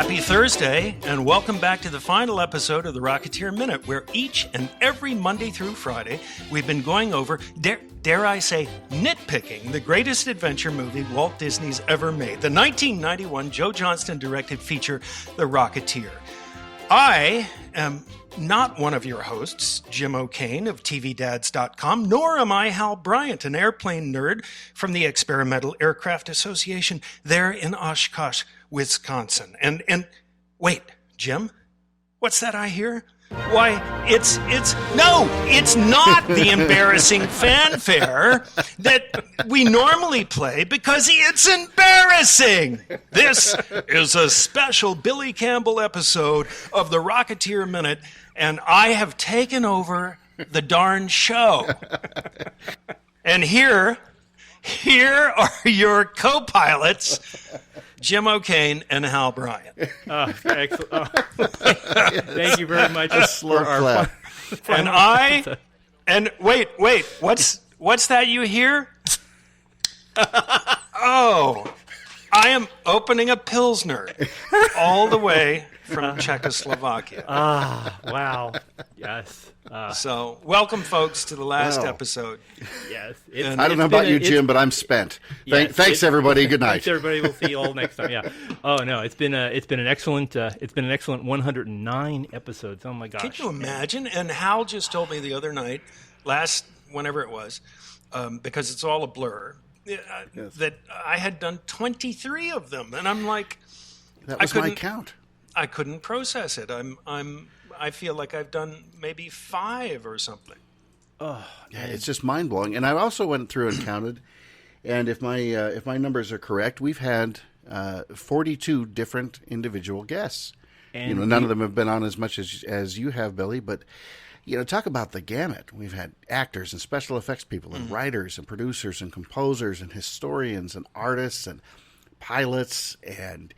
Happy Thursday, and welcome back to the final episode of the Rocketeer Minute, where each and every Monday through Friday, we've been going over, dare I say, nitpicking the greatest adventure movie Walt Disney's ever made, the 1991 Joe Johnston-directed feature, The Rocketeer. I am not one of your hosts, Jim O'Kane of TVDads.com, nor am I Hal Bryant, an airplane nerd from the Experimental Aircraft Association there in Oshkosh, Wisconsin. And wait, Jim, what's that I hear? Why, it's not the embarrassing fanfare that we normally play because it's embarrassing. This is a special Billy Campbell episode of the Rocketeer Minute, and I have taken over the darn show. And here are your co-pilots, Jim O'Kane and Hal Bryant. Excellent. Thank you very much for our and wait, what's that you hear? Oh, I am opening a Pilsner all the way from Czechoslovakia. Wow. Yes. So, welcome, folks, to the last episode. Yes. I don't know about you, Jim, but I'm spent. Thanks, everybody. Good night. Thanks, everybody. We'll see you all next time. Yeah. Oh no, it's been an excellent 109 episodes. Oh my gosh. Can you imagine? And Hal just told me the other night, whenever it was, because it's all a blur, that I had done 23 of them, and I'm like, that was my count. I couldn't process it. I feel like I've done maybe 5 or something. Oh, yeah, it's just mind blowing. And I also went through and counted, and if my numbers are correct, we've had 42 different individual guests. And none of them have been on as much as you have, Billy. But talk about the gamut. We've had actors and special effects people, and writers and producers and composers and historians and artists and pilots and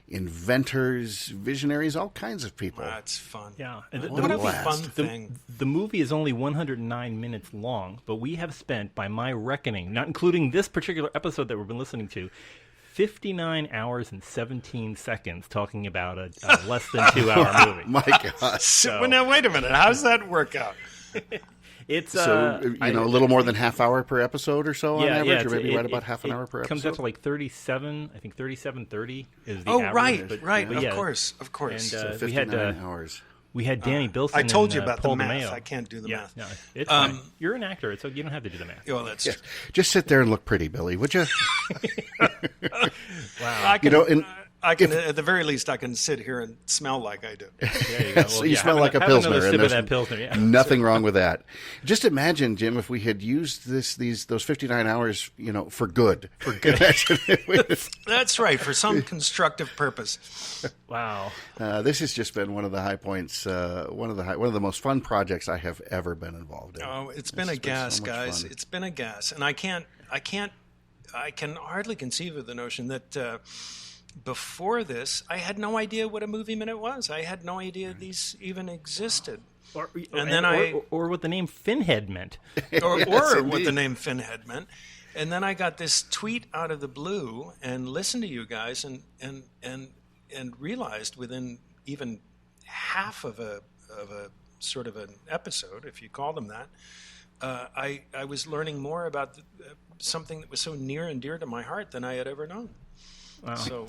inventors, visionaries, all kinds of people. That's fun. Yeah. What a fun thing. The movie is only 109 minutes long, but we have spent, by my reckoning, not including this particular episode that we've been listening to, 59 hours and 17 seconds talking about a less than 2-hour movie. My gosh. Well, now, wait a minute. How does that work out? It's a little more than half hour per episode or so on average, or maybe right about half an hour per episode. It comes out to like 37. I think 37:30 is the average. Right. But of course. And so 59 hours. We had Danny Bilson. I told you about Paul the math. DeMeo. I can't do the math. No, it's fine. You're an actor, so you don't have to do the math. Well, that's true. Just sit there and look pretty, Billy, would you? Wow. I can, at the very least, I can sit here and smell like I do. There you go. Well, so you smell like a Pilsner. Have another sip of that Pilsner, yeah. Nothing wrong with that. Just imagine, Jim, if we had used those 59 hours, for good. For good. That's right, for some constructive purpose. Wow. This has just been one of the high points, one of the most fun projects I have ever been involved in. Oh, it's been a gas, guys. It's been a gas. And I can hardly conceive of the notion that before this, I had no idea what a movie minute was. I had no idea these even existed. Or what the name Finhead meant. Or what the name Finhead meant. And then I got this tweet out of the blue and listened to you guys and realized within even half of a sort of an episode, if you call them that, I was learning more about something that was so near and dear to my heart than I had ever known. Wow. So,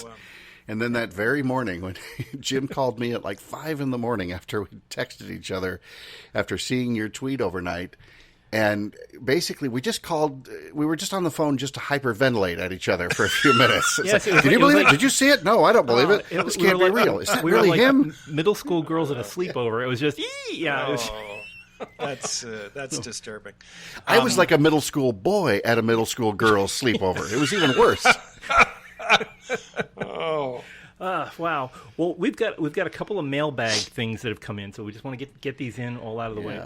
and then that very morning when Jim called me at like 5 a.m. after we texted each other after seeing your tweet overnight, and basically we were just on the phone just to hyperventilate at each other for a few minutes. Yes, Can you believe it? Did you see it? No, I don't believe it. This can't be real. Is that really him? Middle school girls at a sleepover. It was just, that's disturbing. I was like a middle school boy at a middle school girl's sleepover. It was even worse. Wow. Well, we've got a couple of mailbag things that have come in, so we just want to get these in all out of the way.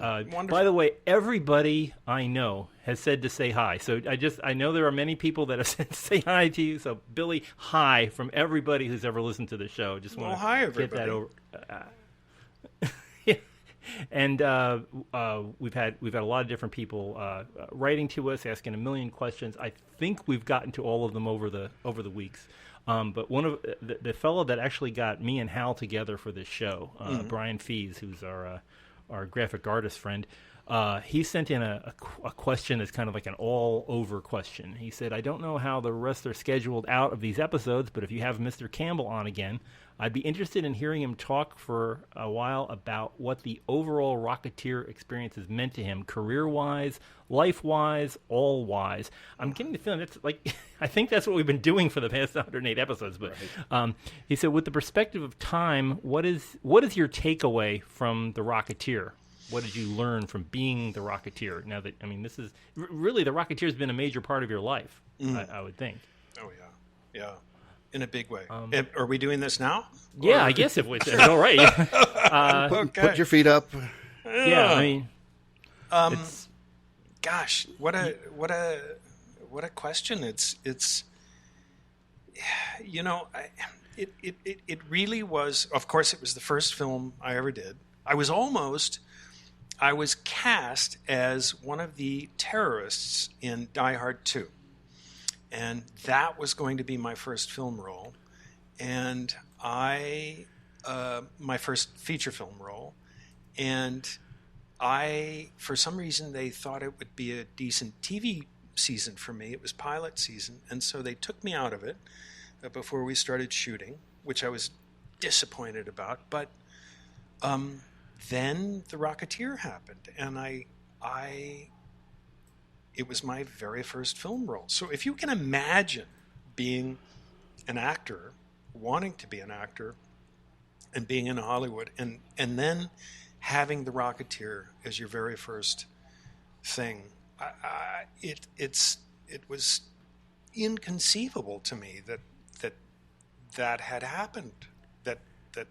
By the way, everybody I know has said to say hi. So I know there are many people that have said to say hi to you. So Billy, hi from everybody who's ever listened to the show. Just want to hi, everybody. Get that over. And we've had a lot of different people writing to us, asking a million questions. I think we've gotten to all of them over the weeks. But one of the fellow that actually got me and Hal together for this show, Brian Fees, who's our graphic artist friend, he sent in a question that's kind of like an all-over question. He said, I don't know how the rest are scheduled out of these episodes, but if you have Mr. Campbell on again, I'd be interested in hearing him talk for a while about what the overall Rocketeer experience has meant to him, career-wise, life-wise, all-wise. I'm getting the feeling that's like, I think that's what we've been doing for the past 108 episodes. But he said, with the perspective of time, what is your takeaway from the Rocketeer? What did you learn from being the Rocketeer? Now that, I mean, this is really, the Rocketeer has been a major part of your life, I would think. Oh, yeah. In a big way. Are we doing this now? Yeah, I guess if it's all right. Okay. Put your feet up. Yeah, I mean, gosh, what a question. It's it really was. Of course, it was the first film I ever did. I was cast as one of the terrorists in Die Hard 2. And that was going to be my first film role. And my first feature film role. And for some reason, they thought it would be a decent TV season for me. It was pilot season. And so they took me out of it before we started shooting, which I was disappointed about. But then The Rocketeer happened, and it was my very first film role. So if you can imagine being an actor, wanting to be an actor, and being in Hollywood, and then having The Rocketeer as your very first thing, it was inconceivable to me that had happened. It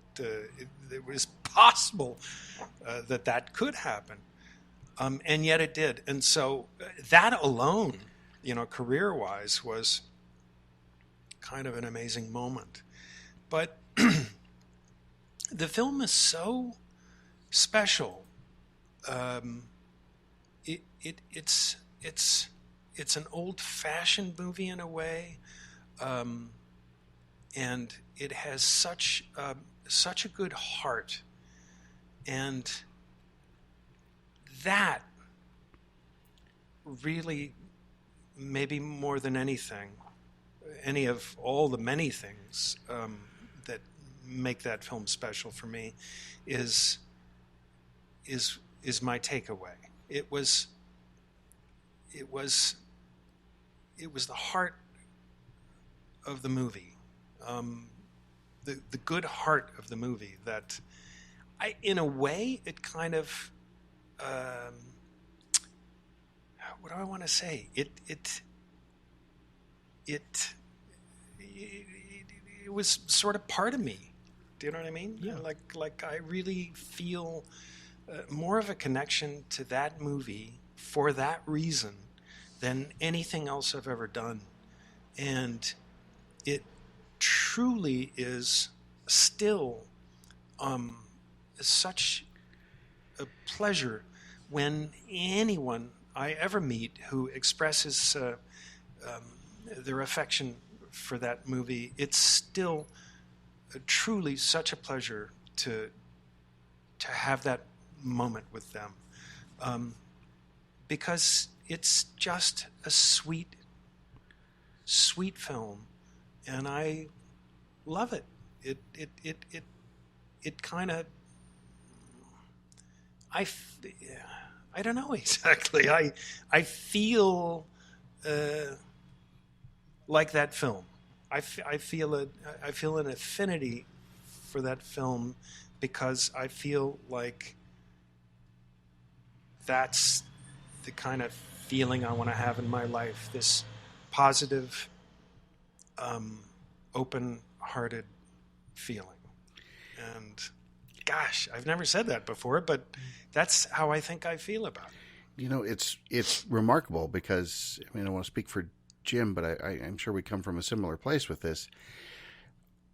was possible that could happen, and yet it did. And so that alone, career-wise, was kind of an amazing moment. But the film is so special. It's an old-fashioned movie in a way, and it has such a good heart, and that really, maybe more than anything, any of all the many things that make that film special for me, is my takeaway. It was the heart of the movie. The good heart of the movie that in a way, it kind of, what do I want to say? It was sort of part of me. Do you know what I mean? Yeah. Like I really feel more of a connection to that movie for that reason than anything else I've ever done. And it truly is still such a pleasure when anyone I ever meet who expresses their affection for that movie. It's still truly such a pleasure to have that moment with them, because it's just a sweet film, and I love it. It kind of, I don't know exactly. I feel like that film. I feel an affinity for that film because I feel like that's the kind of feeling I want to have in my life. This positive, open-hearted feeling. And gosh, I've never said that before, but that's how I think I feel about it. It's remarkable because, I mean, I want to speak for Jim, but I'm sure we come from a similar place with this.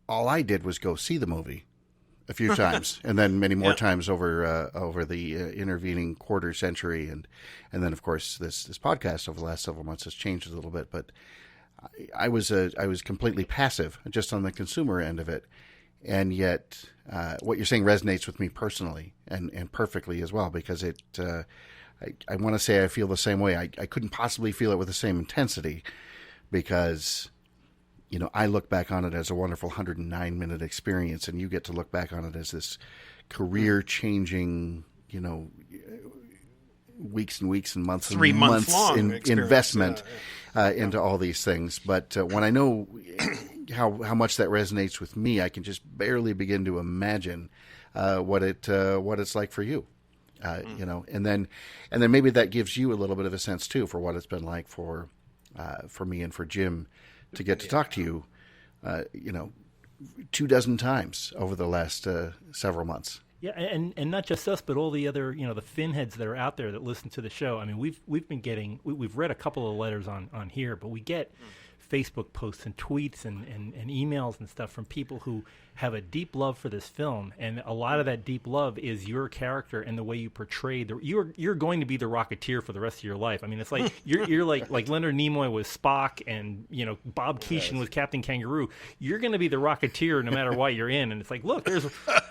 All I did was go see the movie a few times, and then many more times over the intervening quarter century, and then of course this podcast over the last several months has changed a little bit. But I was completely passive, just on the consumer end of it, and yet what you're saying resonates with me personally and perfectly as well, because it. I want to say I feel the same way. I couldn't possibly feel it with the same intensity, because, I look back on it as a wonderful 109-minute experience, and you get to look back on it as this career-changing, weeks and weeks and months and 3 month months long investment into all these things. But when I know how much that resonates with me, I can just barely begin to imagine what it's like for you. And then maybe that gives you a little bit of a sense too for what it's been like for me and for Jim to get to talk to you, 24 times over the last several months. Yeah, and not just us, but all the other, the Finheads that are out there that listen to the show. I mean, we've been getting, we've read a couple of letters on here, but we get Facebook posts and tweets and emails and stuff from people who have a deep love for this film, and a lot of that deep love is your character and the way you portray you're going to be the Rocketeer for the rest of your life. I mean, it's like you're like Leonard Nimoy was Spock, and Bob Keeshan was Captain Kangaroo. You're going to be the Rocketeer no matter what you're in, and it's like, look, there's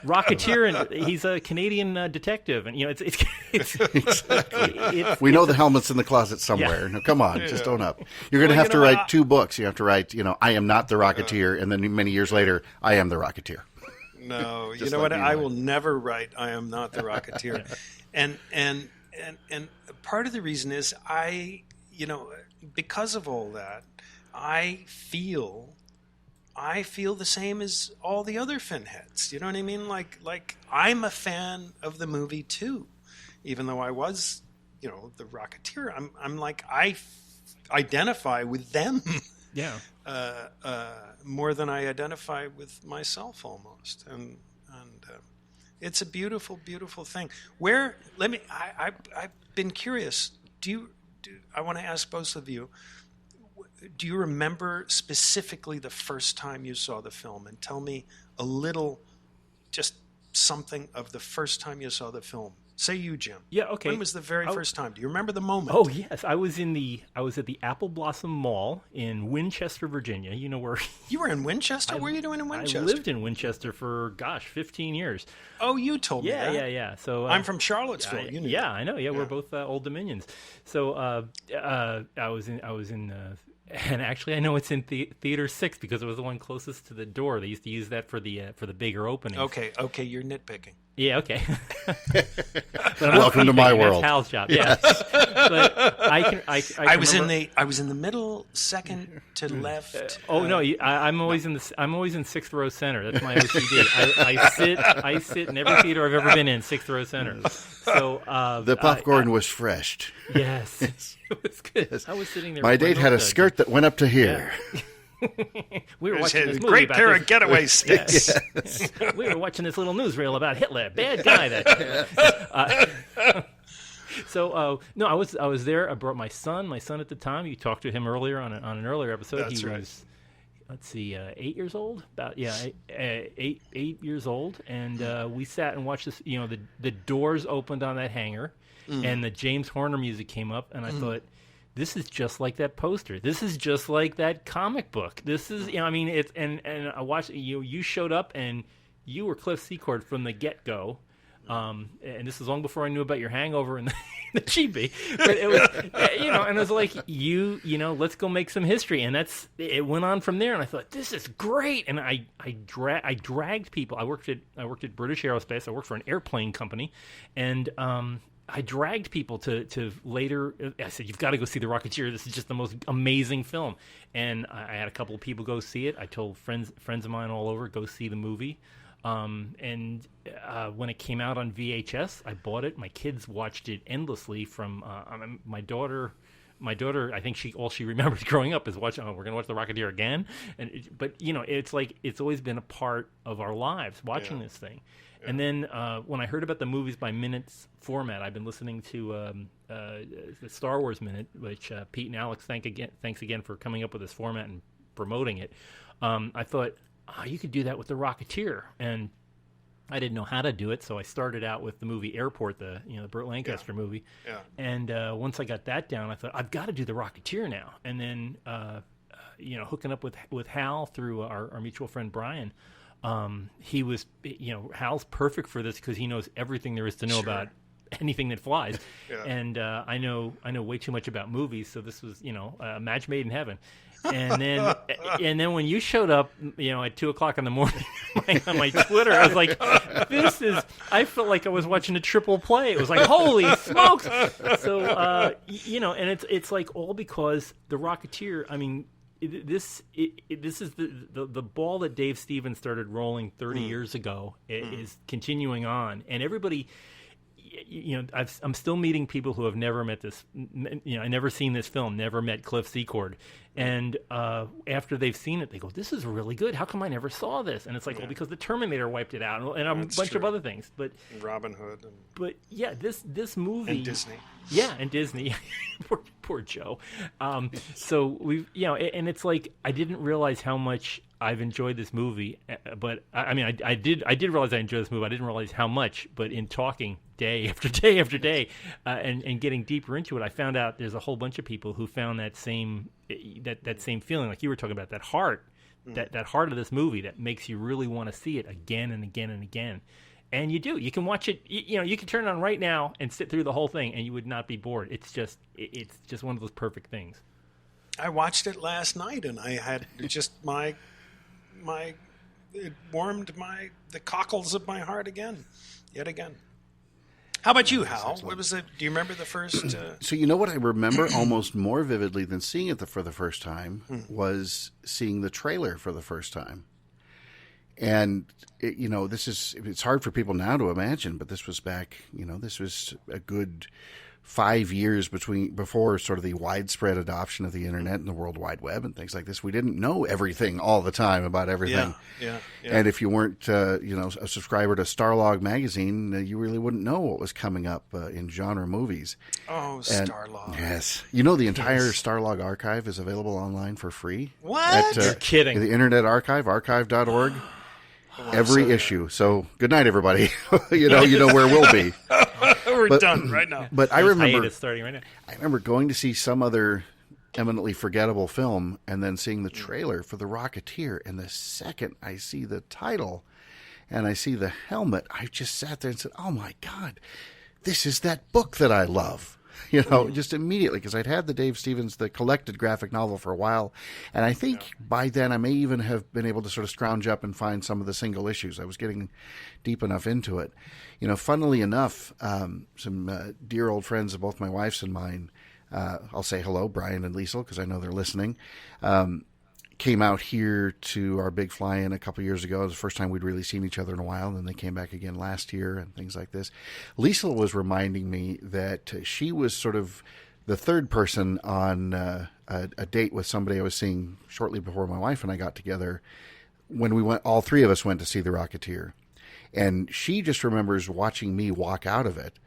Rocketeer, and he's a Canadian detective, and it's we know the helmet's in the closet somewhere. Yeah. No, come on, just own up. You're going to have to write 2 books. You have to write, I am not the Rocketeer, and then many years later, I am the Rocketeer. No, you know what? I will never write I am not the Rocketeer. and part of the reason is because of all that, I feel the same as all the other Finheads. You know what I mean? Like I'm a fan of the movie too, even though I was, the Rocketeer. I'm like, I identify with them. Yeah. More than I identify with myself almost, and it's a beautiful, beautiful thing. I've been curious. I want to ask both of you, do you remember specifically the first time you saw the film? And tell me a little, just something of the first time you saw the film. Say you, Jim. Yeah, okay. When was the very first time? Do you remember the moment? Oh, yes. I was at the Apple Blossom Mall in Winchester, Virginia. You know where... You were in Winchester? What were you doing in Winchester? I lived in Winchester for, 15 years. Oh, you told me that. Yeah. So I'm from Charlottesville. I know. Yeah, we're both Old Dominions. So I was in and actually I know it's in Theater 6 because it was the one closest to the door. They used to use that for the bigger opening. Okay, you're nitpicking. Yeah, okay. Welcome to my world. That's Hal's job. Yeah. But I was in the middle, second to left. I'm always in 6th row center. That's my OCD. I sit in every theater I've ever been in, 6th row center. So the popcorn was fresh. Yes, it was good. Yes. I was sitting there. My date had a skirt that went up to here. Yeah. We were watching this movie great about pair this. of getaway sticks. Yes. We were watching this little newsreel about Hitler, bad guy. No, I was there. I brought my son at the time. You talked to him earlier on an earlier episode. That's right. Was, let's see, 8 years old. Eight years old, and we sat and watched this. The doors opened on that hangar, and the James Horner music came up, and I thought, this is just like that poster. This is just like that comic book. This is, it's, and I watched, you showed up and you were Cliff Secord from the get-go. And this was long before I knew about your hangover and the chibi. But it was, and it was like, let's go make some history. And it went on from there. And I thought, this is great. And I dragged people. I worked at British Aerospace. I worked for an airplane company. And, I dragged people to later. I said, "You've got to go see The Rocketeer. This is just the most amazing film." And I had a couple of people go see it. I told friends of mine all over, go see the movie. And when it came out on VHS, I bought it. My kids watched it endlessly. From my daughter, I think all she remembers growing up is watching. Oh, we're gonna watch The Rocketeer again. But it's like it's always been a part of our lives watching this thing. Yeah. And then when I heard about the movies by minutes format, I've been listening to the Star Wars Minute, which Pete and Alex thanks again for coming up with this format and promoting it. I thought, you could do that with The Rocketeer, and I didn't know how to do it, so I started out with the movie Airport, the Burt Lancaster movie. Yeah. And once I got that down, I thought, I've got to do The Rocketeer now. And then hooking up with Hal through our mutual friend Brian. He was, Hal's perfect for this because he knows everything there is to know about anything that flies. Yeah. And I know way too much about movies, so this was, a match made in heaven. And then when you showed up, at 2:00 in the morning on my Twitter, I was like, I felt like I was watching a triple play. It was like, holy smokes. So, and it's like all because the Rocketeer, I mean, this is the ball that Dave Stevens started rolling 30 years ago is continuing on, and everybody, I'm still meeting people who have never met this, never seen this film, never met Cliff Secord, and after they've seen it, they go, "This is really good. How come I never saw this?" And it's like, well, because the Terminator wiped it out, and a bunch of other things, but and Robin Hood, but yeah, this movie and Disney. Yeah, and Disney. poor Joe. So we've, and it's like I didn't realize how much I've enjoyed this movie, but I mean, I did realize I enjoyed this movie. I didn't realize how much, but in talking day after day after day, and getting deeper into it, I found out there's a whole bunch of people who found that same feeling, like you were talking about, that heart, that heart of this movie that makes you really want to see it again and again and again. And you do. You can watch it. You can turn it on right now and sit through the whole thing, and you would not be bored. It's just one of those perfect things. I watched it last night, and I had just it warmed the cockles of my heart yet again. How about you, Hal? What was it? Do you remember the first? So what I remember almost more vividly than seeing it for the first time was seeing the trailer for the first time. And, it's hard for people now to imagine, but this was back, this was a good 5 years before sort of the widespread adoption of the internet and the World Wide Web and things like this. We didn't know everything all the time about everything. Yeah. And if you weren't, a subscriber to Starlog magazine, you really wouldn't know what was coming up in genre movies. Oh, Starlog. Yes. The entire Starlog archive is available online for free. What? You're kidding. The Internet Archive, archive.org. Every issue. So good night, everybody. you know where we'll be. We're done right now. But I remember starting right now. I remember going to see some other eminently forgettable film and then seeing the trailer for The Rocketeer. And the second I see the title and I see the helmet, I just sat there and said, "Oh my God, this is that book that I love." Just immediately, because I'd had the Dave Stevens, the collected graphic novel for a while. And I think by then I may even have been able to sort of scrounge up and find some of the single issues. I was getting deep enough into it. Funnily enough, some dear old friends of both my wife's and mine, I'll say hello, Brian and Liesl, because I know they're listening, came out here to our big fly-in a couple years ago. It was the first time we'd really seen each other in a while, and then they came back again last year and things like this. Liesl was reminding me that she was sort of the third person on a date with somebody I was seeing shortly before my wife and I got together when all three of us went to see The Rocketeer. And she just remembers watching me walk out of it.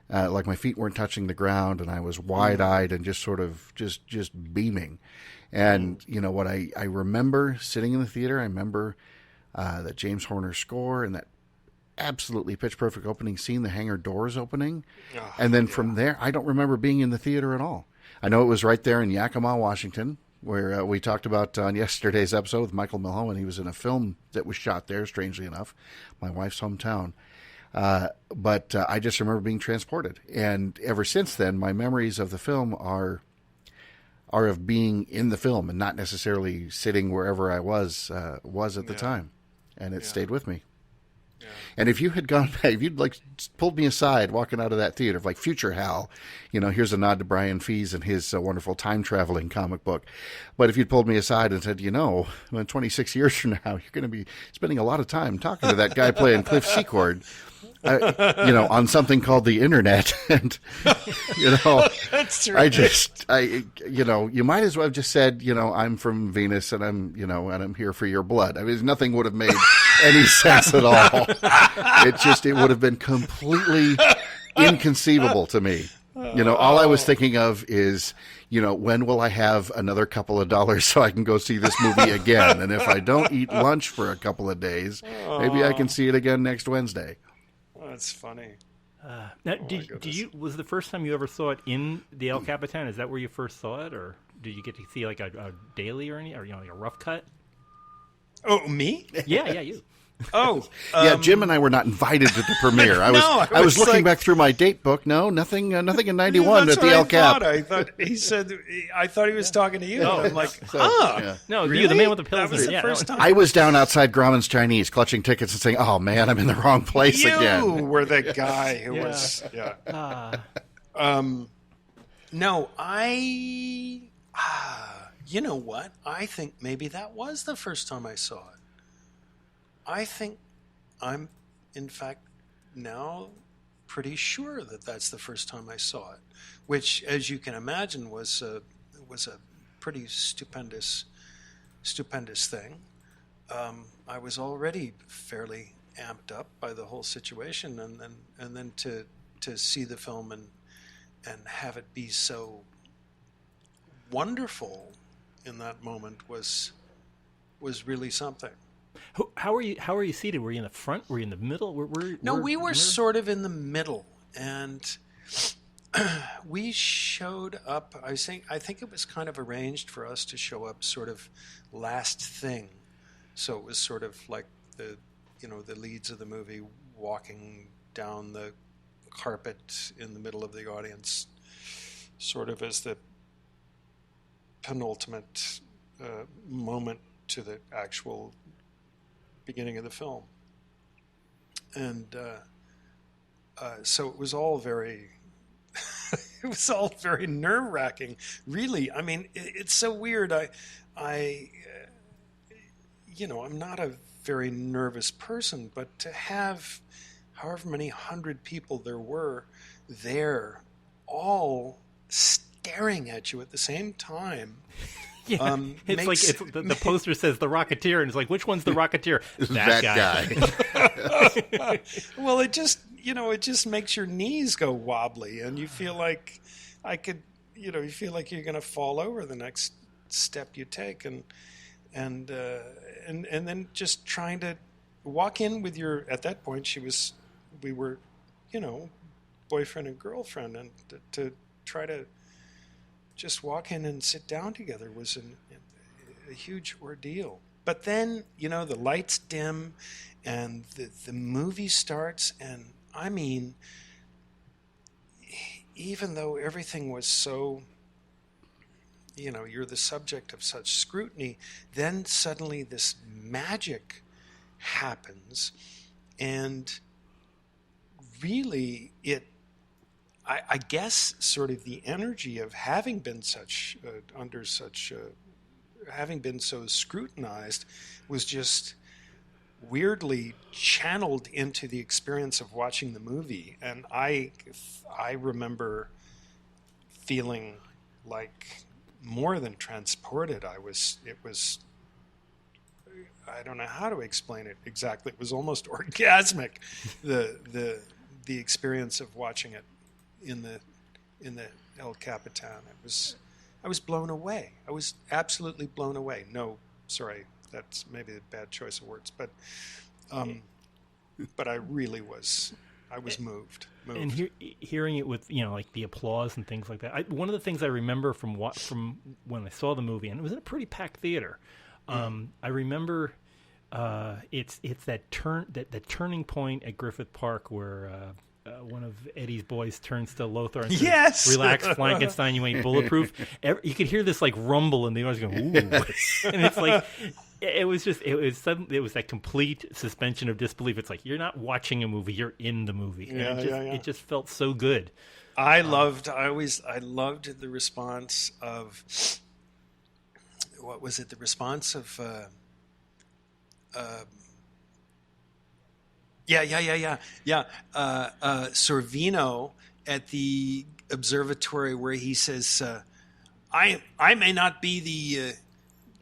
Like my feet weren't touching the ground and I was wide-eyed and just sort of just beaming. And, what I remember sitting in the theater, I remember that James Horner score and that absolutely pitch-perfect opening scene, the hangar doors opening. Oh, and then from there, I don't remember being in the theater at all. I know it was right there in Yakima, Washington, where we talked about on yesterday's episode with Michael Milhoan. He was in a film that was shot there, strangely enough, my wife's hometown. But I just remember being transported. And ever since then, my memories of the film are of being in the film and not necessarily sitting wherever I was at the time. And it stayed with me. Yeah. And if you had gone back, if you'd pulled me aside walking out of that theater, like future Hal, here's a nod to Brian Fees and his wonderful time-traveling comic book. But if you'd pulled me aside and said, 26 years from now, you're going to be spending a lot of time talking to that guy playing Cliff Secord, on something called the internet. And, That's right. You might as well have just said, I'm from Venus and and I'm here for your blood. I mean, nothing would have made any sense at all. It would have been completely inconceivable to me. All I was thinking of is, when will I have another couple of dollars so I can go see this movie again? And if I don't eat lunch for a couple of days, maybe I can see it again next Wednesday. That's funny. Now, was the first time you ever saw it in the El Capitan? Is that where you first saw it, or? did you get to see like a daily or any, or like a rough cut? Oh, me? Yeah, you. Oh, yeah. Jim and I were not invited to the premiere. I was looking back through my date book. No, nothing in '91 at the El Cap. I thought he said. I thought he was talking to you. No. I'm like, No, really? you, the man with the pills. That was the first time. I was down outside Grauman's Chinese, clutching tickets and saying, "Oh man, I'm in the wrong place again." You were the guy who was. Yeah. No, you know what? I think maybe that was the first time I saw it. I think I'm, in fact, now pretty sure that that's the first time I saw it, which, as you can imagine, was a pretty stupendous thing. I was already fairly amped up by the whole situation, and then to see the film and have it be so wonderful in that moment was really something. How are you seated? Were you in the front? Were you in the middle? We were sort of in the middle, and we showed up. I think it was kind of arranged for us to show up sort of last thing, so it was sort of like the leads of the movie walking down the carpet in the middle of the audience, sort of as the penultimate moment to the actual beginning of the film. And so it was all very nerve-wracking, really. I mean, it's so weird. I'm not a very nervous person, but to have however many hundred people there were there, all staring at you at the same time. Yeah, it's like the poster says the Rocketeer, and it's like, which one's the Rocketeer? that guy. Well, it just makes your knees go wobbly, and you feel like you feel like you're going to fall over the next step you take, and then just trying to walk in with at that point we were boyfriend and girlfriend, and to try to just walk in and sit down together was a huge ordeal. But then, the lights dim and the movie starts, and I mean, even though everything was so, you're the subject of such scrutiny, then suddenly this magic happens, and really I guess sort of the energy of having been having been so scrutinized was just weirdly channeled into the experience of watching the movie. And I remember feeling like more than transported. I don't know how to explain it exactly. It was almost orgasmic, the experience of watching it in the El Capitan. I was blown away. I was absolutely blown away. No, sorry, that's maybe a bad choice of words, but I really was. I was moved. And hearing it with like the applause and things like that. One of the things I remember from when I saw the movie, and it was in a pretty packed theater. I remember it's that turning point at Griffith Park where one of Eddie's boys turns to Lothar and says, "Yes, relax, Frankenstein, you ain't bulletproof." You could hear this like rumble in the audience going, "Ooh," and it's like it was that complete suspension of disbelief. It's like you're not watching a movie, you're in the movie. And it just felt so good. I loved the response of what was it? The response of Sorvino at the observatory, where he says, "I may not be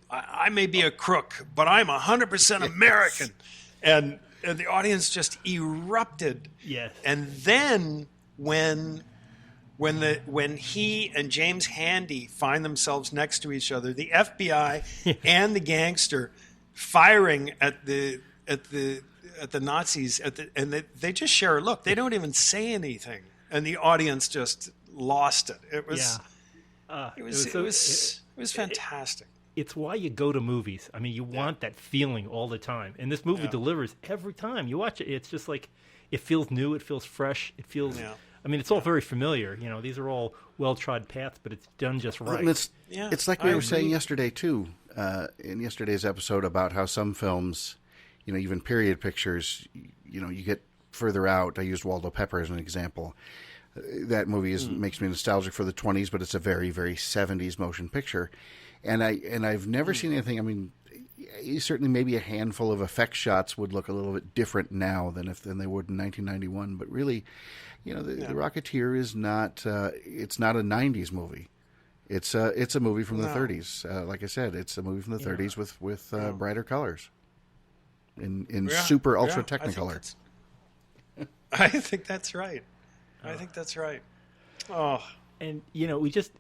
I may be a crook, but I'm 100% American," and the audience just erupted. Yes. And then when he and James Handy find themselves next to each other, the FBI and the gangster firing at the Nazis, and they just share a look. They don't even say anything, and the audience just lost it. It was It was fantastic. It's why you go to movies. I mean, you want that feeling all the time. And this movie delivers every time you watch it. It's just like, it feels new. It feels fresh. It feels, I mean, it's all very familiar. You know, these are all well-trod paths, but it's done just right. And it's like we were saying yesterday, too, in yesterday's episode about how some films, you know, even period pictures, you know, you get further out. I used Waldo Pepper as an example. That movie makes me nostalgic for the 20s, but it's a very, very 70s motion picture. And I've never seen anything. I mean, certainly maybe a handful of effect shots would look a little bit different now than they would in 1991. But really, you know, the Rocketeer is not. It's not a 90s movie. It's a movie from the 30s. Like I said, it's a movie from the 30s with brighter colors in super ultra technicolor. I think that's right. Oh. And, you know, we just,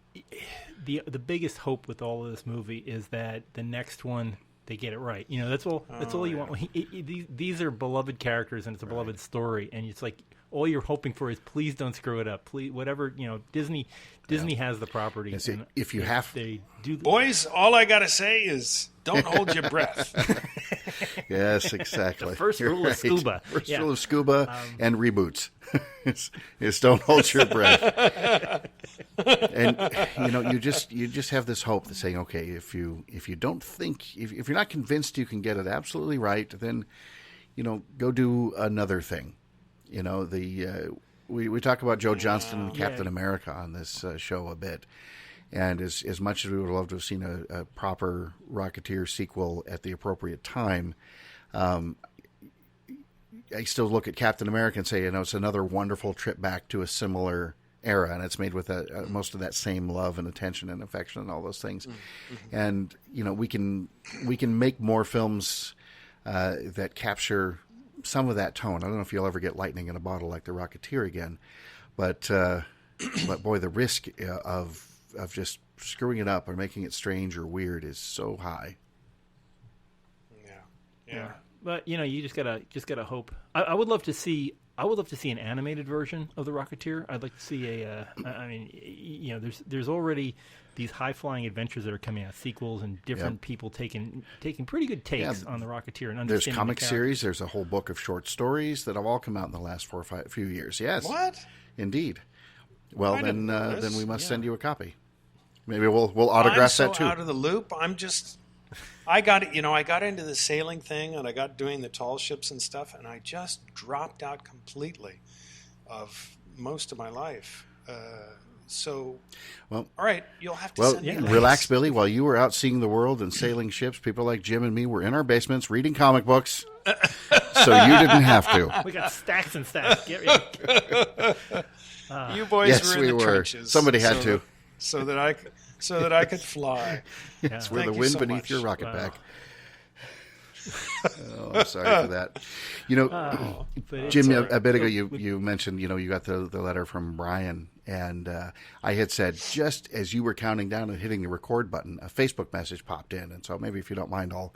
the biggest hope with all of this movie is that the next one, they get it right. You know, that's all you want. These are beloved characters, and it's a beloved story, and it's like, all you're hoping for is, please don't screw it up. Please, whatever, you know, Disney has the property. Yes, if you have, they do. Boys, all I got to say is, don't hold your breath. Yes, exactly. The first rule of scuba. First rule of scuba and reboots is don't hold your breath. And you know, you just have this hope that saying, okay, if you don't think, if you're not convinced you can get it absolutely right, then, you know, go do another thing. You know, we talk about Joe Johnston and Captain America on this show a bit. And as much as we would love to have seen a proper Rocketeer sequel at the appropriate time, I still look at Captain America and say, you know, it's another wonderful trip back to a similar era, and it's made with most of that same love and attention and affection and all those things. Mm-hmm. And you know, we can make more films that capture some of that tone. I don't know if you'll ever get lightning in a bottle like the Rocketeer again, but boy, the risk of just screwing it up or making it strange or weird is so high. Yeah. But you know, you just gotta hope. I would love to see an animated version of the Rocketeer. I'd like to see I mean, you know, there's already these high-flying adventures that are coming out, sequels and different people taking pretty good takes on the Rocketeer and understanding. There's comic series. There's a whole book of short stories that have all come out in the last few years. Yes. What? Indeed. Well, then we must send you a copy. Maybe we'll autograph that too. I'm so out of the loop. I got into the sailing thing, and I got doing the tall ships and stuff, and I just dropped out completely of most of my life. All right, you'll have to send me a relax, Billy. While you were out seeing the world and sailing ships, people like Jim and me were in our basements reading comic books, so you didn't have to. We got stacks and stacks. Get ready. You boys were in the trenches. Somebody had to. So that I could fly. Yes, we're the wind beneath your rocket pack. Oh, I'm sorry for that. You know, Jim, a bit ago you mentioned, you know, you got the letter from Brian, and I had said just as you were counting down and hitting the record button, a Facebook message popped in, and so maybe if you don't mind, I'll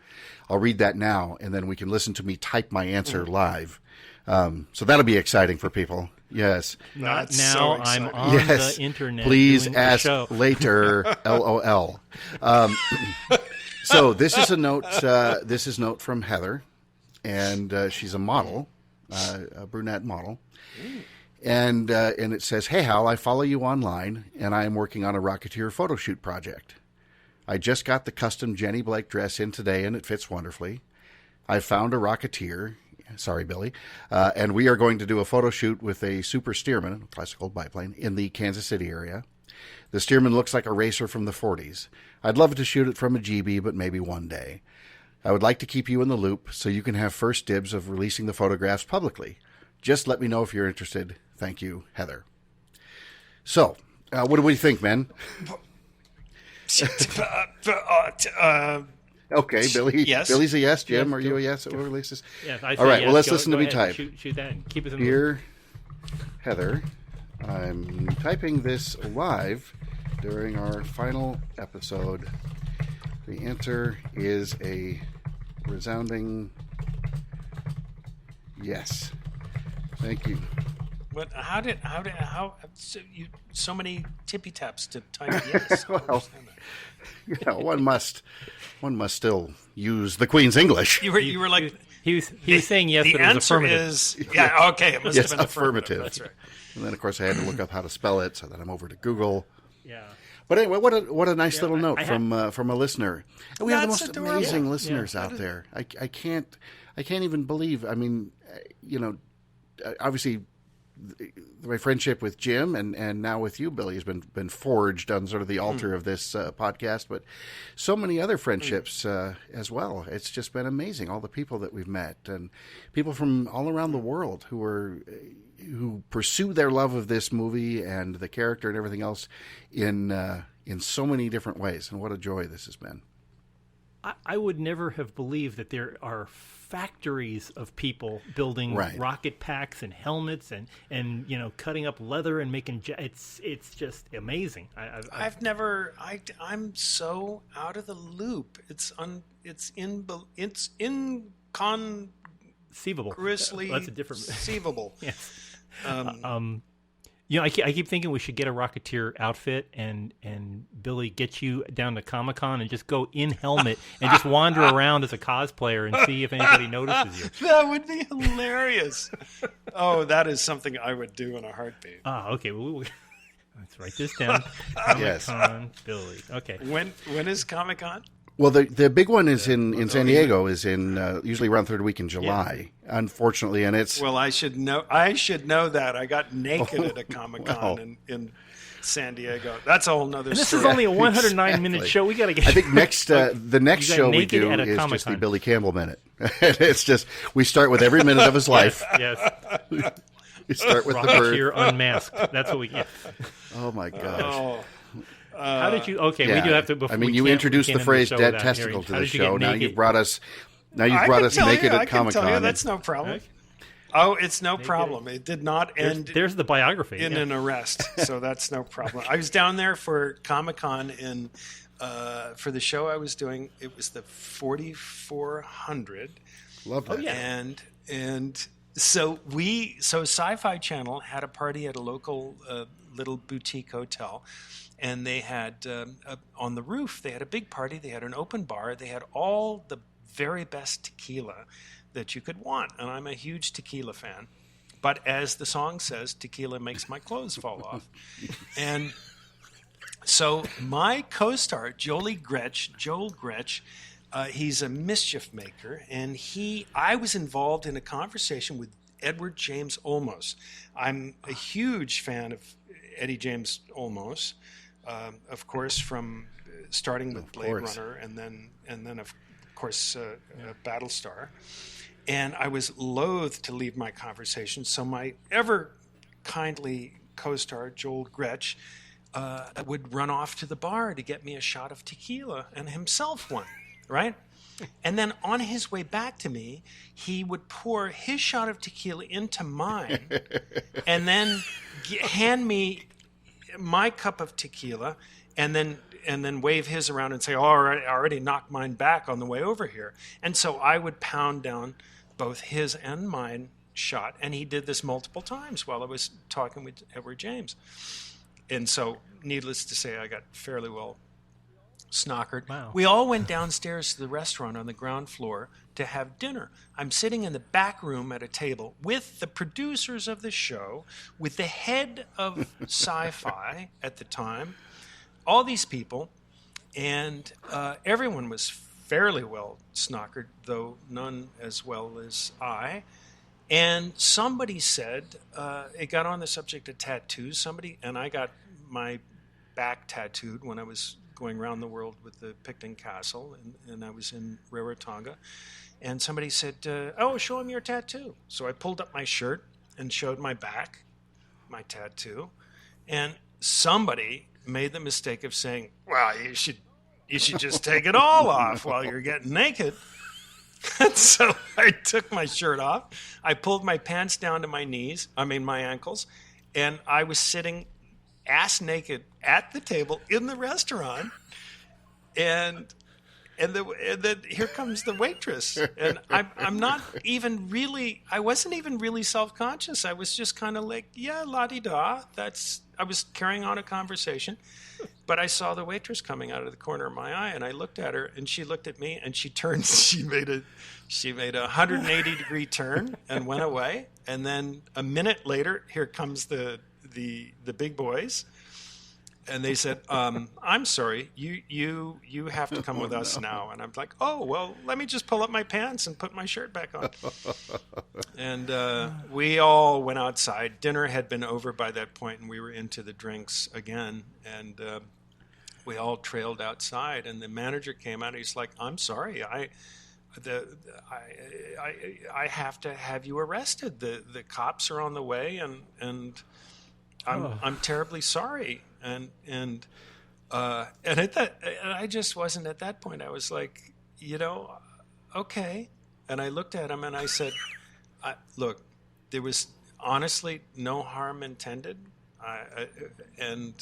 read that now, and then we can listen to me type my answer live. So that'll be exciting for people. Yes. Not now. So I'm on the internet. Please ask later. LOL. So this is a note. This is a note from Heather, and she's a model, a brunette model, and it says, "Hey Hal, I follow you online, and I am working on a Rocketeer photo shoot project. I just got the custom Jenny Blake dress in today, and it fits wonderfully. I found a Rocketeer." Sorry, Billy. And we are going to do a photo shoot with a super steerman, a classic old biplane, in the Kansas City area. The steerman looks like a racer from the 40s. I'd love to shoot it from a GB, but maybe one day. I would like to keep you in the loop so you can have first dibs of releasing the photographs publicly. Just let me know if you're interested. Thank you, Heather. So, what do we think, men? Okay, Billy. Yes. Billy's a yes. Jim, are you a yes? What releases? Yes, all right. Yes. Well, let's go, listen go to me ahead. type. Shoot that. And keep us in Dear Heather, I'm typing this live during our final episode. The answer is a resounding yes. Thank you. What? So many tippy taps to type yes. Well, one must still use the Queen's English. You were like he was saying yes, the but it was answer affirmative. is yeah. Okay, it must have been affirmative. That's right. And then of course I had to look up how to spell it, so then I'm over to Google. Yeah. But anyway, what a nice little note from a listener. And we have the most adorable. amazing listeners out there. I can't even believe. I mean, obviously, my friendship with Jim and now with you, Billy, has been forged on sort of the altar of this podcast. But so many other friendships as well. It's just been amazing. All the people that we've met and people from all around the world who pursue their love of this movie and the character and everything else in so many different ways. And what a joy this has been. I would never have believed that there are factories of people building rocket packs and helmets and cutting up leather and making it's just amazing. I'm so out of the loop. It's inconceivable. That's a different conceivable. Yes. I keep thinking we should get a Rocketeer outfit and Billy get you down to Comic-Con and just go in helmet and just wander around as a cosplayer and see if anybody notices you. That would be hilarious. Oh, that is something I would do in a heartbeat. Okay. Well, let's write this down. Comic-Con, Billy. Okay. When is Comic-Con? Well, the big one is in San Diego. Is in usually around third week in July. Yeah. Unfortunately, and it's I should know that. I got naked at a Comic-Con in San Diego. That's a whole nother story. This is only a 109-minute show. We got to get. I think the next show we do is just the Billy Campbell minute. It's just we start with every minute of his life. Yes. We start with the bird. Rocketeer unmasked. That's what we get. Oh my gosh. How did you? Okay, we do have to. I mean, you introduced the phrase "dead testicle" to the show. Now you've brought us. Now you've brought us naked at Comic-Con. That's no problem. Okay. Oh, it's no problem. It did not end. There's the biography in an arrest, so that's no problem. I was down there for Comic-Con for the show I was doing. It was the 4400. Love that. Oh, yeah. And so Sci-Fi Channel had a party at a local little boutique hotel. And they had, on the roof, they had a big party. They had an open bar. They had all the very best tequila that you could want. And I'm a huge tequila fan. But as the song says, tequila makes my clothes fall off. And so my co-star, Joel Gretsch, he's a mischief maker. And I was involved in a conversation with Edward James Olmos. I'm a huge fan of Eddie James Olmos. Of course, from starting with Blade Runner and then of course Battlestar, and I was loath to leave my conversation. So my ever kindly co-star Joel Gretsch would run off to the bar to get me a shot of tequila and himself one, right? And then on his way back to me, he would pour his shot of tequila into mine, and then hand me my cup of tequila, and then wave his around and say, "Oh, I already knocked mine back on the way over here." And so I would pound down both his and mine shot, and he did this multiple times while I was talking with Edward James. And so, needless to say, I got fairly well snockered. Wow. We all went downstairs to the restaurant on the ground floor to have dinner. I'm sitting in the back room at a table with the producers of the show, with the head of Sci-Fi at the time, all these people, and everyone was fairly well snockered, though none as well as I. And somebody said, it got on the subject of tattoos, and I got my back tattooed when I was going around the world with the Picton Castle, and I was in Rarotonga. And somebody said, "Oh, show him your tattoo." So I pulled up my shirt and showed my back, my tattoo. And somebody made the mistake of saying, "Well, you should just take it all off while you're getting naked." And so I took my shirt off. I pulled my pants down to my ankles, and I was sitting ass naked at the table in the restaurant, and and then here comes the waitress, and I'm not even really. I wasn't even really self-conscious. I was just kind of like, yeah, la-di-da. I was carrying on a conversation, but I saw the waitress coming out of the corner of my eye, and I looked at her, and she looked at me, and she turned. She made a 180-degree turn and went away. And then a minute later, here comes the big boys. And they said, "I'm sorry, you have to come with us now." And I'm like, "Oh, well, let me just pull up my pants and put my shirt back on." And we all went outside. Dinner had been over by that point, and we were into the drinks again. And we all trailed outside. And the manager came out. And he's like, "I'm sorry, I have to have you arrested. The cops are on the way, and I'm terribly sorry." And at that, and I just wasn't at that point. I was like, okay. And I looked at him and I said, "Look, there was honestly no harm intended." And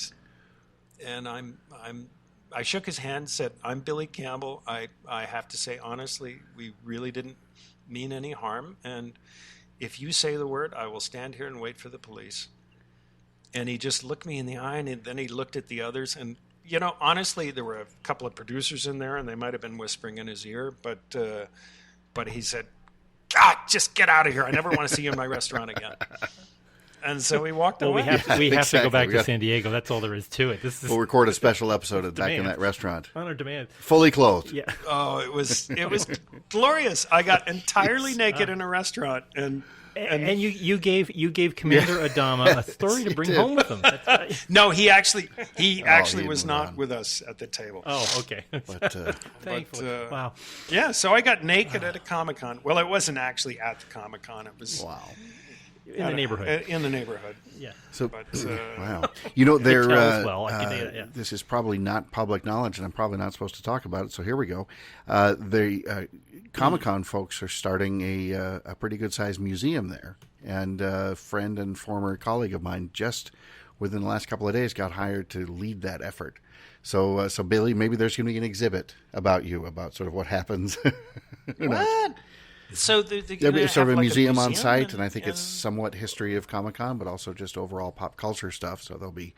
I shook his hand, said, "I'm Billy Campbell. I have to say honestly, we really didn't mean any harm. And if you say the word, I will stand here and wait for the police." And he just looked me in the eye, and then he looked at the others. And, honestly, there were a couple of producers in there, and they might have been whispering in his ear. But he said, "God, just get out of here. I never want to see you in my restaurant again." And so we walked away. We have to go back to San Diego. That's all there is to it. We'll record a special episode of back in that restaurant. On our demand. Fully clothed. Yeah. Oh, it was glorious. I got entirely naked in a restaurant, and you gave Commander Adama a story to bring home with him. That's right. No, he actually was not with us at the table. Oh, okay. But thankfully, wow. Yeah, so I got naked at a Comic-Con. Well, it wasn't actually at the Comic-Con. It was in the neighborhood. In the neighborhood. Yeah. So but, wow. This is probably not public knowledge, and I'm probably not supposed to talk about it. So here we go. The Comic-Con folks are starting a pretty good-sized museum there, and a friend and former colleague of mine just within the last couple of days got hired to lead that effort. So Billy, maybe there's going to be an exhibit about you, about sort of what happens. What? So there'll be sort of a museum on site, and I think it's somewhat history of Comic-Con, but also just overall pop culture stuff. So they'll be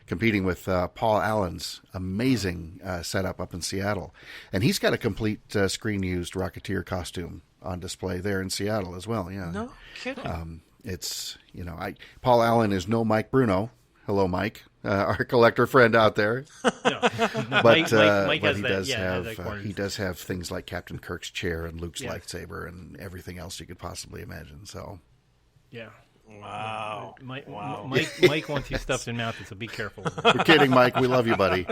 competing with Paul Allen's amazing setup up in Seattle. And he's got a complete screen-used Rocketeer costume on display there in Seattle as well. Yeah. No kidding. It's, Paul Allen is no Mike Bruno. Hello, Mike, our collector friend out there. But he does have things like Captain Kirk's chair and Luke's lightsaber and everything else you could possibly imagine. So, yeah. Wow. Mike wants you stuffed in mouth, so be careful. We're kidding, Mike. We love you, buddy.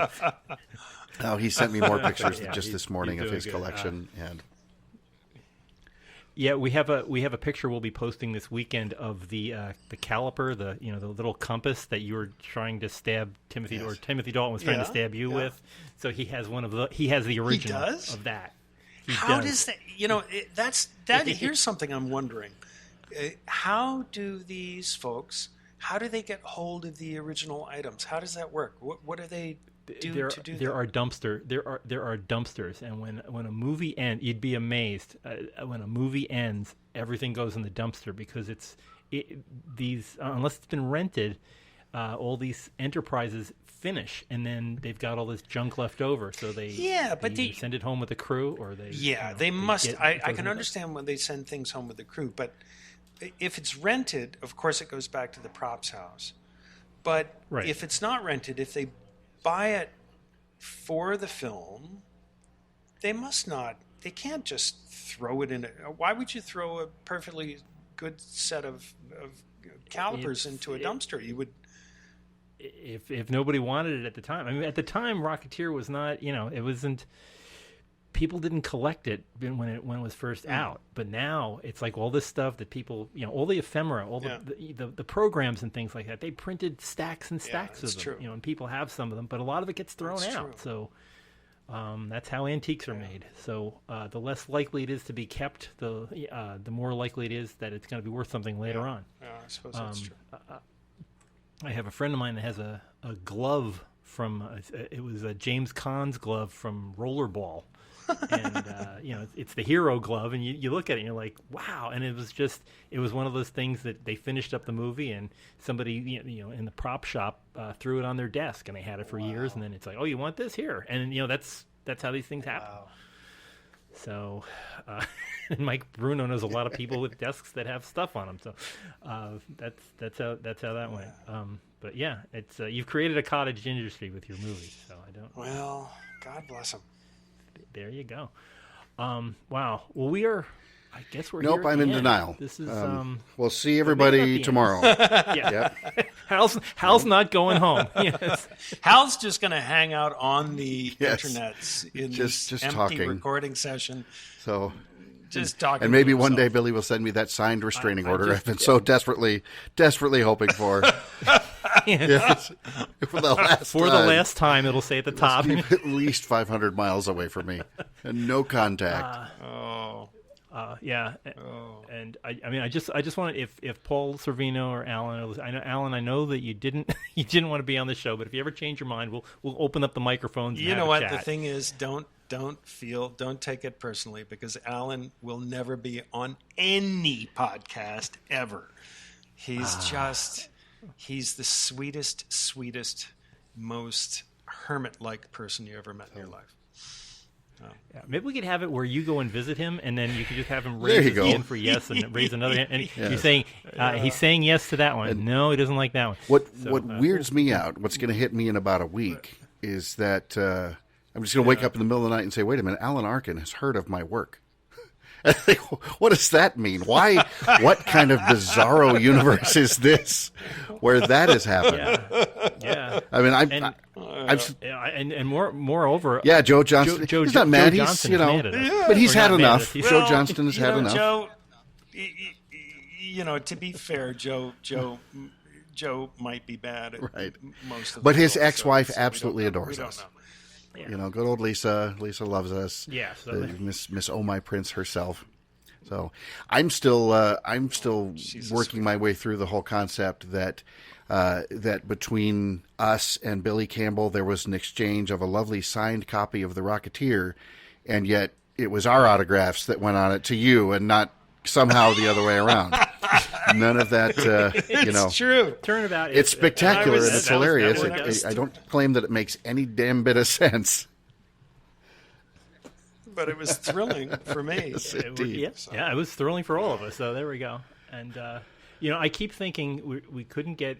Oh, he sent me more pictures just this morning of his collection, and. Yeah, we have a picture we'll be posting this weekend of the caliper, the little compass that you were trying to stab Timothy, or Timothy Dalton was trying to stab you with. So he has he has the original of that. How does that? Here's something I'm wondering. How do these folks? How do they get hold of the original items? How does that work? What do they do to do that? There are dumpsters, and when a movie ends, you'd be amazed. When a movie ends, everything goes in the dumpster because these unless it's been rented, all these enterprises finish, and then they've got all this junk left over. So they either send it home with the crew, or they must. I can understand when they send things home with the crew, but if it's rented, of course it goes back to the props house. But if it's not rented, if they buy it for the film, they can't just throw it in. Why would you throw a perfectly good set of calipers into a dumpster? You would. If nobody wanted it at the time. I mean, at the time, Rocketeer was not, it wasn't. People didn't collect it when it was first out, but now it's like all this stuff that people, all the ephemera, all the programs and things like that. They printed stacks and stacks of them, true. And people have some of them, but a lot of it gets thrown out. True. So that's how antiques are made. So the less likely it is to be kept, the more likely it is that it's going to be worth something later on. Yeah, I suppose that's true. I have a friend of mine that has a glove from it was a James Caan's glove from Rollerball. And it's the hero glove, and you look at it and you're like, wow. And it was one of those things that they finished up the movie, and somebody in the prop shop threw it on their desk, and they had it for years. And then it's like, oh, you want this? Here. And that's how these things happen. Wow. So, and Mike Bruno knows a lot of people with desks that have stuff on them. So, that's how that went. But yeah, it's you've created a cottage industry with your movie. So I don't. Well, God bless him. There you go. Wow. Well, we are. I guess we're. Nope, here at I'm the in end. denial. This is. We'll see everybody tomorrow. Yeah. Yep. Hal's not going home. Yes. Hal's just going to hang out on the Yes. internet in Just this empty talking. recording session. So, Just talking. and maybe to one day himself. Billy will send me that signed restraining I order just- I've been so desperately hoping for. Yes. For the last time, it'll say at the top. Keep at least 500 miles away from me and no contact. Yeah, and I mean, I just want if Paul Servino or Alan, I know that you didn't want to be on the show, but if you ever change your mind, we'll open up the microphones. And You have know a what? chat. The thing is, don't take it personally, because Alan will never be on any podcast ever. He's the sweetest, most hermit-like person you ever met in your life. Yeah, maybe we could have it where you go and visit him, and then you could just have him There raise you his go. hand for yes, and raise another hand. And Yes. you're saying he's saying yes to that one. No, he doesn't like that one. What So, weirds me out, what's going to hit me in about a week, is that I'm just going to wake up in the middle of the night and say, wait a minute, Alan Arkin has heard of my work. I think, what does that mean? Why? What kind of bizarro universe is this where that has happened? Yeah. I mean, And moreover, Joe Johnston. Joe he's not mad. Joe He's Johnston is mad at us. but he's Or had not mad at enough. us. He's- Joe Johnston has had enough. Joe, to be fair, Joe might be bad at Right. most of But the his roles, ex-wife so we don't absolutely know. adores We us. don't know. You know, good old Lisa. Lisa loves us. Yeah, so Miss Oh My Prince herself. So I'm still working my way through the whole concept that between us and Billy Campbell there was an exchange of a lovely signed copy of The Rocketeer, and yet it was our autographs that went on it to you, and not somehow the other way around. None of that. It's true. turnabout. It's spectacular and it's that was- hilarious. that was- I don't claim that it makes any damn bit of sense. But it was thrilling for me. Yes, It indeed. it was thrilling for all of us. So there we go. And I keep thinking we couldn't get.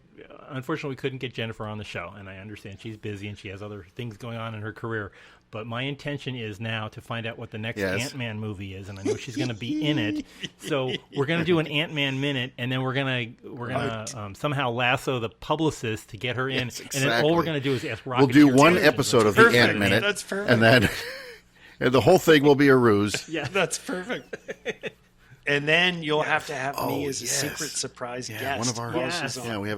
Unfortunately, we couldn't get Jennifer on the show, and I understand she's busy and she has other things going on in her career. But my intention is now to find out what the next Yes. Ant-Man movie is, and I know she's going to be in it. So we're going to do an Ant-Man minute, and then we're gonna somehow lasso the publicist to get her in, Yes, and then all exactly. we're going to do is ask Rocketeer. We'll do one questions. episode of the Perfect. Ant Minute, That's perfect. and then and the whole thing will be a ruse. Yeah. That's perfect. And then you'll have to have me Oh, as a yes. secret surprise Yeah, guest. one of our while Yes. she's on. Yeah, we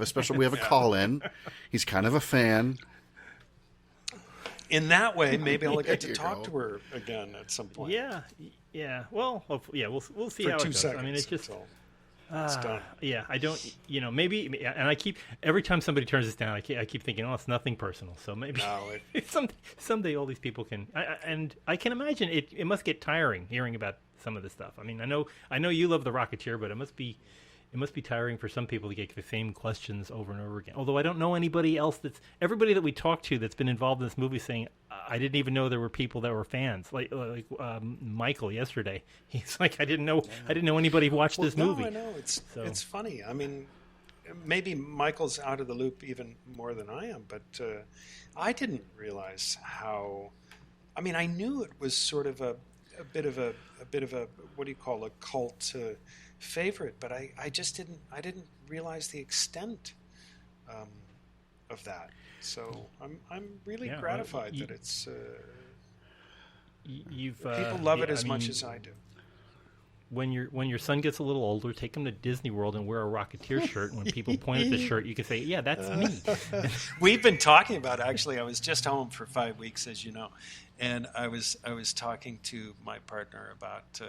have a call in. He's kind of a fan. In that way, maybe I'll get There to you talk go. to her again at some point. Yeah. Well, hopefully, we'll see For how 2 it goes. seconds. I mean, it's just. it's done. Yeah, I don't, maybe, and I keep, every time somebody turns this down, I keep thinking, oh, it's nothing personal. So maybe No, someday all these people can, and I can imagine it must get tiring hearing about some of this stuff. I mean, I know you love The Rocketeer, but it must be tiring for some people to get the same questions over and over again. Although I don't know anybody else everybody that we talked to that's been involved in this movie saying, I didn't even know there were people that were fans. Like Michael yesterday. He's like, I didn't know anybody watched this movie. No, I know. It's funny. I mean, maybe Michael's out of the loop even more than I am, but I didn't realize how. I mean, I knew it was sort of a bit of a what do you call a cult favorite, but I just didn't realize the extent of that. So I'm really gratified that it's people love it as much as I do. When your son gets a little older, take him to Disney World and wear a Rocketeer shirt. And when people point at the shirt, you can say, "Yeah, that's me." We've been talking about, actually, I was just home for 5 weeks, as you know, and I was talking to my partner about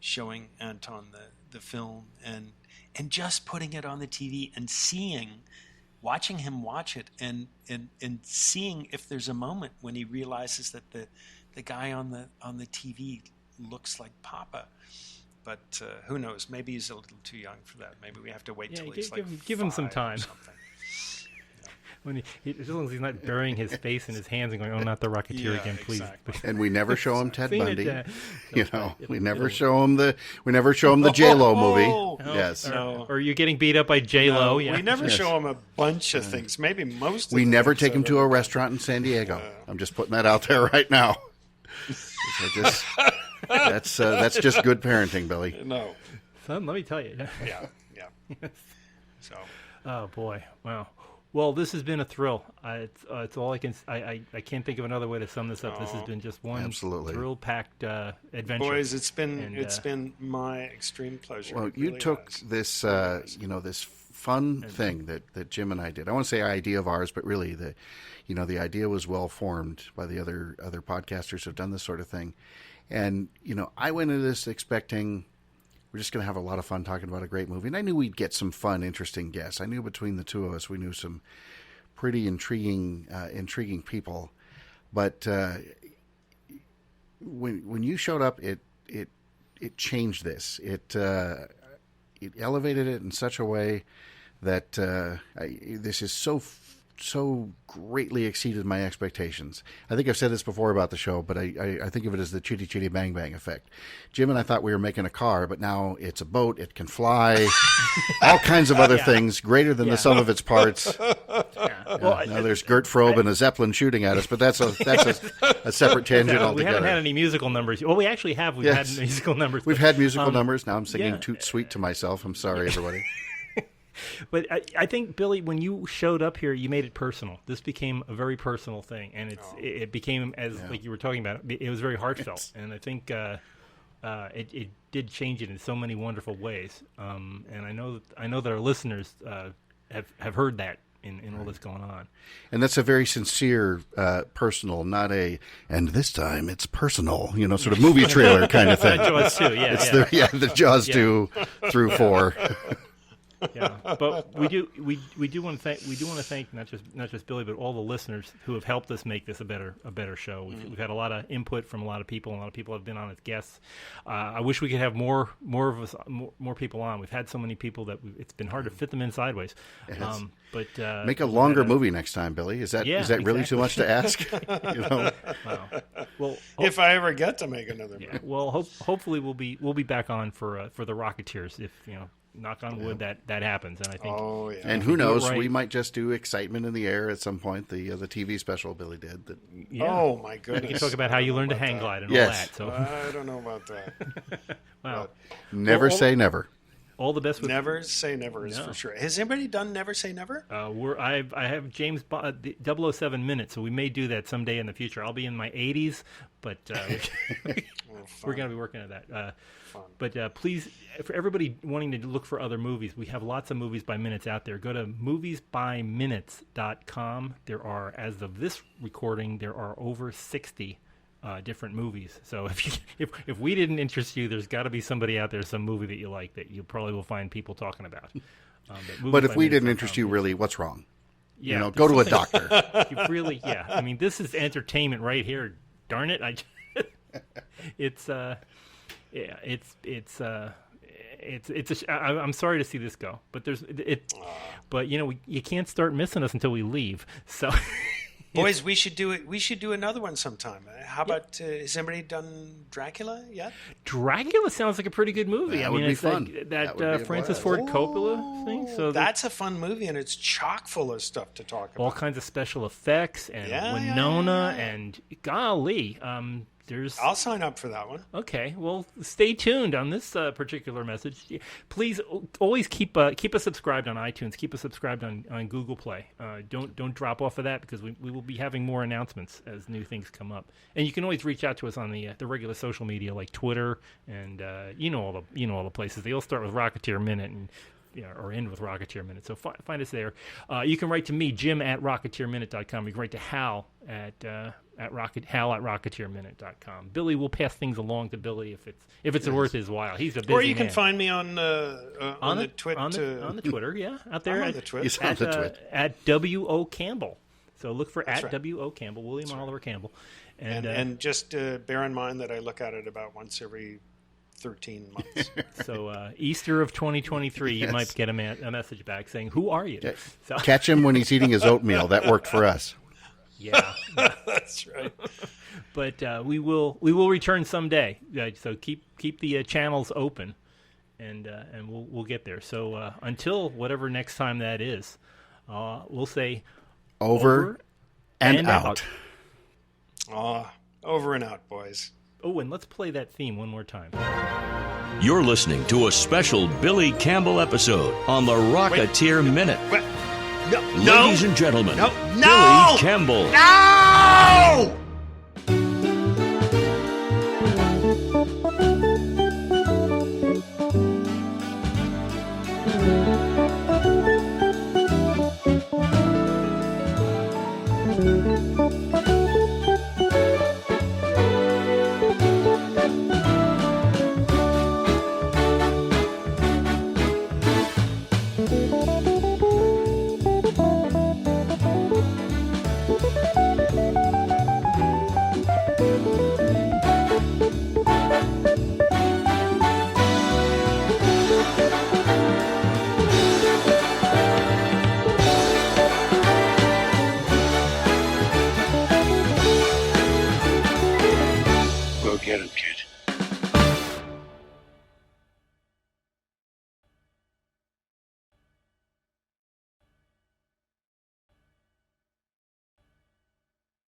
showing Anton the film and just putting it on the TV and watching him watch it and seeing if there's a moment when he realizes that the guy on the TV looks like Papa. But who knows? Maybe he's a little too young for that. Maybe we have to wait till he's give him some time. When as long as he's not burying his face in his hands and going, "Oh, not the Rocketeer again, please." Exactly. And we never show him Ted Bundy. We never show him the J-Lo movie. Oh, yes. Or you're getting beat up by J-Lo. No, we never show him a bunch of things. Maybe most. We never take him to a restaurant in San Diego. I'm just putting that out there right now. That's just good parenting, Billy. No. Son, let me tell you. Yeah. So. Oh boy! Wow. Well, this has been a thrill. It's all I can. I can't think of another way to sum this up. This has been just one thrill-packed adventure. Boys, it's been my extreme pleasure. Well, you took this this fun thing that Jim and I did. I want to say idea of ours, but really the idea was well formed by the other podcasters who've done this sort of thing. And I went into this expecting we're just going to have a lot of fun talking about a great movie. And I knew we'd get some fun, interesting guests. I knew between the two of us, we knew some pretty intriguing people. But when you showed up, it changed this. It elevated it in such a way that this is so greatly exceeded my expectations. I think I've said this before about the show, but I think of it as the Chitty Chitty Bang Bang effect. Jim and I thought we were making a car, but now it's a boat. It can fly, all kinds of other things greater than the sum of its parts. Well, now there's Gert Frobe and a Zeppelin shooting at us, but that's a separate tangent altogether. We haven't had any musical numbers. Well, we actually have. We've had musical numbers. We've had musical numbers. Now I'm singing Toot Sweet to myself. I'm sorry, everybody. But I think, Billy, when you showed up here, you made it personal. This became a very personal thing, and it became, like you were talking about, it was very heartfelt. And I think it did change it in so many wonderful ways. And I know that our listeners have heard that in all that's going on. And that's a very sincere, personal, not and this time it's personal, sort of movie trailer kind of thing. Jaws 2, yeah. It's the Jaws 2 through 4. Yeah, but we do want to thank not just Billy, but all the listeners who have helped us make this a better show. We've had a lot of input from a lot of people, and a lot of people have been on as guests. I wish we could have more people on. We've had so many people that it's been hard to fit them in sideways. But make a longer movie next time, Billy. Is that really too much to ask? Wow. Well, if I ever get to make another movie. Well, hopefully we'll be back on for the Rocketeers if knock on wood that happens, and I think. Oh yeah. And who knows? We might just do Excitement in the Air at some point. The TV special Billy did. Oh my goodness! You can talk about how you learned to hang glide and all that. So I don't know about that. Wow. Never say never. All the best with Never Say Never is for sure. Has anybody done Never Say Never? I have James Bond, the 007 minutes, so we may do that someday in the future. I'll be in my 80s, but we're going to be working at that. But please, for everybody wanting to look for other movies, we have lots of Movies by Minutes out there. Go to moviesbyminutes.com. There are, as of this recording, there are over 60 different movies. So if we didn't interest you, there's got to be somebody out there, some movie that you like that you probably will find people talking about. But if we didn't interest you, really, what's wrong? Yeah, go to a doctor. You really, I mean, this is entertainment right here. Darn it! I'm sorry to see this go, but but you can't start missing us until we leave. So. Boys, we should do it. We should do another one sometime. How about has anybody done Dracula yet? Dracula sounds like a pretty good movie. That would be fun. That Francis Ford Coppola thing. So that's a fun movie, and it's chock full of stuff to talk about. All kinds of special effects and Winona and golly, I'll sign up for that one. Okay, well, stay tuned on this particular message. Please always keep us subscribed on iTunes. Keep us subscribed on Google Play. Don't drop off of that because we will be having more announcements as new things come up. And you can always reach out to us on the regular social media like Twitter and all the places. They all start with Rocketeer Minute and. Or end with Rocketeer Minute. So find us there. You can write to me, Jim at RocketeerMinute.com. You can write to Hal at RocketeerMinute.com. Billy will pass things along to Billy if it's worth his while. He's a busy man. Or you can find me on the Twitter. On the Twitter, out there. On the Twit. At W.O. Campbell. So look for at W.O. Campbell, William Oliver Campbell. And just bear in mind that I look at it about once every 13 months. So Easter of 2023, you might get a message back saying, "Who are you?" So. Catch him when he's eating his oatmeal. That worked for us. Yeah. That's right. But we will return someday. So keep the channels open, and we'll get there. So until whatever next time that is, we'll say over and out. Over and out, boys. Oh, and let's play that theme one more time. You're listening to a special Billy Campbell episode on the Rocketeer Minute. Ladies and gentlemen, Billy Campbell. No! Go get him, kid.